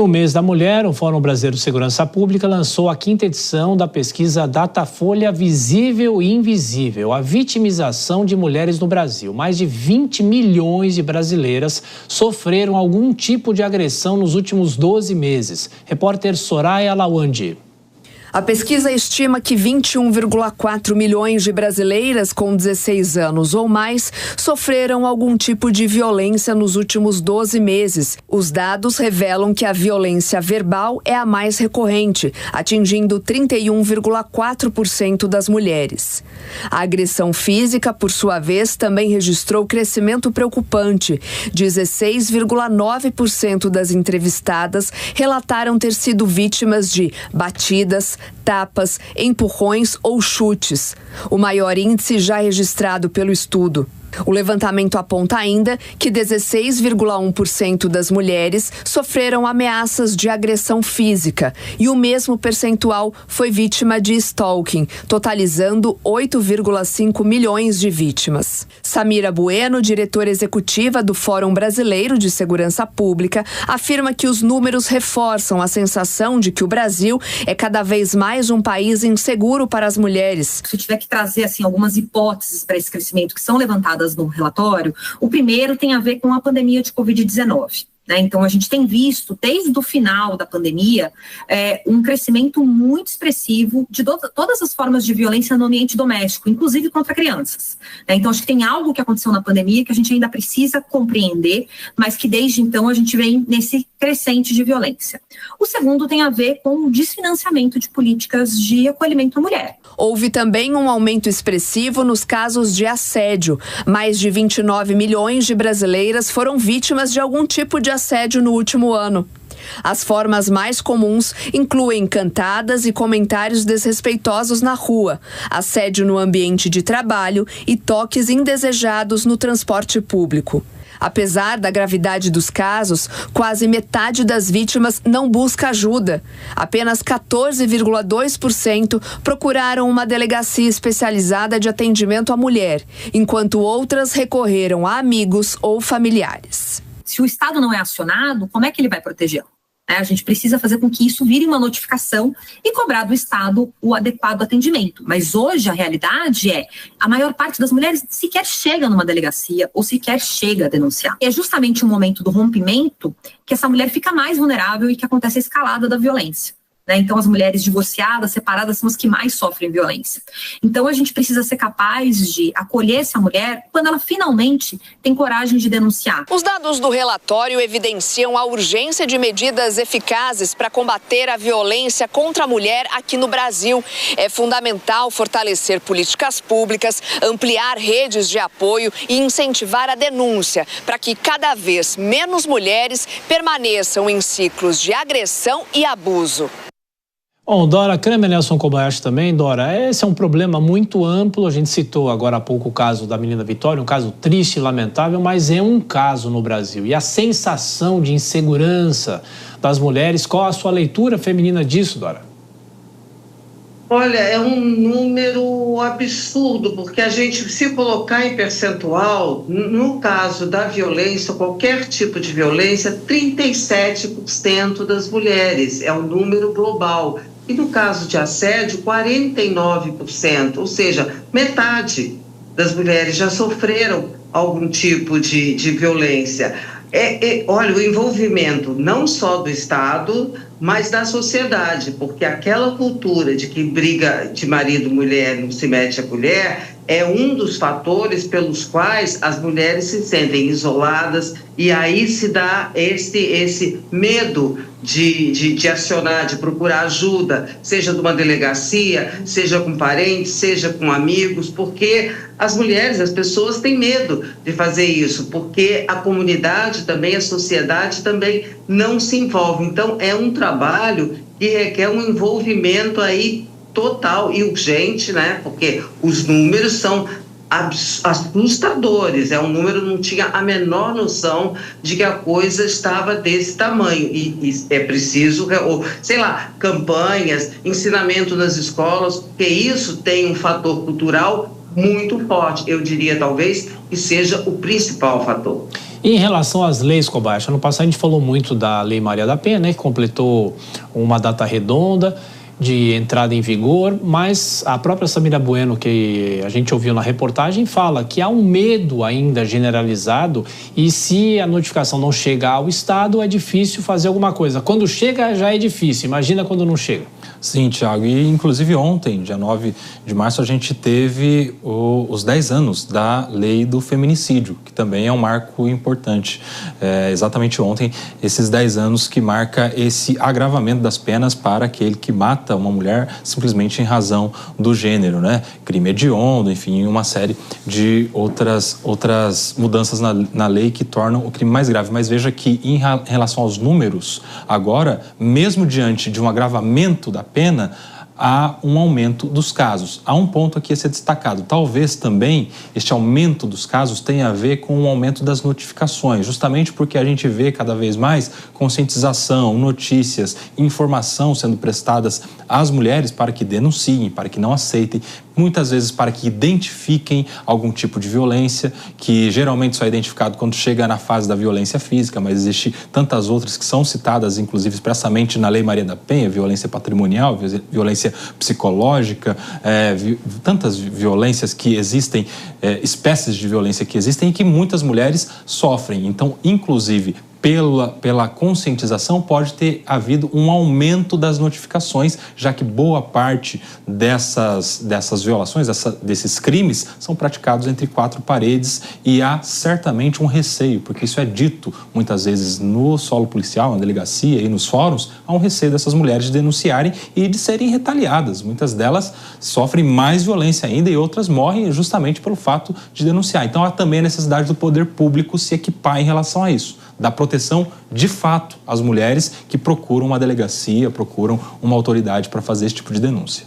No mês da mulher, o Fórum Brasileiro de Segurança Pública lançou a 5ª edição da pesquisa Datafolha Visível e Invisível, a vitimização de mulheres no Brasil. Mais de 20 milhões de brasileiras sofreram algum tipo de agressão nos últimos 12 meses. Repórter Soraya Lawande. A pesquisa estima que 21,4 milhões de brasileiras com 16 anos ou mais sofreram algum tipo de violência nos últimos 12 meses. Os dados revelam que a violência verbal é a mais recorrente, atingindo 31,4% das mulheres. A agressão física, por sua vez, também registrou crescimento preocupante. 16,9% das entrevistadas relataram ter sido vítimas de batidas, tapas, empurrões ou chutes, o maior índice já registrado pelo estudo. O levantamento aponta ainda que 16,1% das mulheres sofreram ameaças de agressão física e o mesmo percentual foi vítima de stalking, totalizando 8,5 milhões de vítimas. Samira Bueno, diretora executiva do Fórum Brasileiro de Segurança Pública, afirma que os números reforçam a sensação de que o Brasil é cada vez mais um país inseguro para as mulheres. Se eu tiver que trazer algumas hipóteses para esse crescimento que são levantadas no relatório, o primeiro tem a ver com a pandemia de Covid-19. Então, a gente tem visto, desde o final da pandemia, um crescimento muito expressivo de todas as formas de violência no ambiente doméstico, inclusive contra crianças. Então, acho que tem algo que aconteceu na pandemia que a gente ainda precisa compreender, mas que desde então a gente vem nesse crescente de violência. O segundo tem a ver com o desfinanciamento de políticas de acolhimento à mulher. Houve também um aumento expressivo nos casos de assédio. Mais de 29 milhões de brasileiras foram vítimas de algum tipo de assédio no último ano. As formas mais comuns incluem cantadas e comentários desrespeitosos na rua, assédio no ambiente de trabalho e toques indesejados no transporte público. Apesar da gravidade dos casos, quase metade das vítimas não busca ajuda. Apenas 14,2% procuraram uma delegacia especializada de atendimento à mulher, enquanto outras recorreram a amigos ou familiares. Se o Estado não é acionado, como é que ele vai protegê-lo? A gente precisa fazer com que isso vire uma notificação e cobrar do Estado o adequado atendimento. Mas hoje a realidade é a maior parte das mulheres sequer chega numa delegacia ou sequer chega a denunciar. É justamente o momento do rompimento que essa mulher fica mais vulnerável e que acontece a escalada da violência. Então, as mulheres divorciadas, separadas, são as que mais sofrem violência. Então, a gente precisa ser capaz de acolher essa mulher quando ela finalmente tem coragem de denunciar. Os dados do relatório evidenciam a urgência de medidas eficazes para combater a violência contra a mulher aqui no Brasil. É fundamental fortalecer políticas públicas, ampliar redes de apoio e incentivar a denúncia para que cada vez menos mulheres permaneçam em ciclos de agressão e abuso. Bom, Dora Kramer, Nelson Kobayashi também. Dora, esse é um problema muito amplo. A gente citou agora há pouco o caso da menina Vitória, um caso triste e lamentável, mas é um caso no Brasil. E a sensação de insegurança das mulheres, qual a sua leitura feminina disso, Dora? Olha, é um número absurdo, porque a gente, se colocar em percentual, no caso da violência, qualquer tipo de violência, 37% das mulheres, é um número global. E no caso de assédio, 49%, ou seja, metade das mulheres já sofreram algum tipo de violência. Olha, o envolvimento não só do Estado, mas da sociedade, porque aquela cultura de que briga de marido e mulher não se mete a colher é um dos fatores pelos quais as mulheres se sentem isoladas e aí se dá esse medo de acionar, de procurar ajuda, seja de uma delegacia, seja com parentes, seja com amigos, porque as mulheres, as pessoas têm medo de fazer isso, porque a comunidade também, a sociedade também não se envolve. Então, é um trabalho que requer um envolvimento aí total e urgente, né? Porque os números são assustadores. Um número, não tinha a menor noção de que a coisa estava desse tamanho. E é preciso, sei lá, campanhas, ensinamento nas escolas, porque isso tem um fator cultural muito forte. Eu diria, talvez, que seja o principal fator. E em relação às leis, Kobayashi, ano passado a gente falou muito da Lei Maria da Penha, né, que completou uma data redonda de entrada em vigor, mas a própria Samira Bueno, que a gente ouviu na reportagem, fala que há um medo ainda generalizado e se a notificação não chega ao Estado, é difícil fazer alguma coisa. Quando chega, já é difícil. Imagina quando não chega. Sim, Tiago. E, inclusive, ontem, dia 9 de março, a gente teve os 10 anos da lei do feminicídio, que também é um marco importante. Exatamente ontem, esses 10 anos que marca esse agravamento das penas para aquele que mata uma mulher simplesmente em razão do gênero, né? Crime hediondo, enfim, uma série de outras mudanças na lei que tornam o crime mais grave. Mas veja que, em relação aos números, agora, mesmo diante de um agravamento da pena, há um aumento dos casos. Há um ponto aqui a ser destacado. Talvez também este aumento dos casos tenha a ver com o aumento das notificações, justamente porque a gente vê cada vez mais conscientização, notícias, informação sendo prestadas às mulheres para que denunciem, para que não aceitem, muitas vezes para que identifiquem algum tipo de violência, que geralmente só é identificado quando chega na fase da violência física, mas existe tantas outras que são citadas, inclusive expressamente na Lei Maria da Penha, violência patrimonial, violência psicológica, tantas violências que existem, espécies de violência que existem e que muitas mulheres sofrem. Então, inclusive, pela conscientização, pode ter havido um aumento das notificações, já que boa parte dessas violações, desses crimes, são praticados entre quatro paredes e há certamente um receio, porque isso é dito muitas vezes no solo policial, na delegacia e nos fóruns, há um receio dessas mulheres de denunciarem e de serem retaliadas. Muitas delas sofrem mais violência ainda e outras morrem justamente pelo fato de denunciar. Então há também a necessidade do poder público se equipar em relação a isso, dar proteção de fato às mulheres que procuram uma delegacia, procuram uma autoridade para fazer esse tipo de denúncia.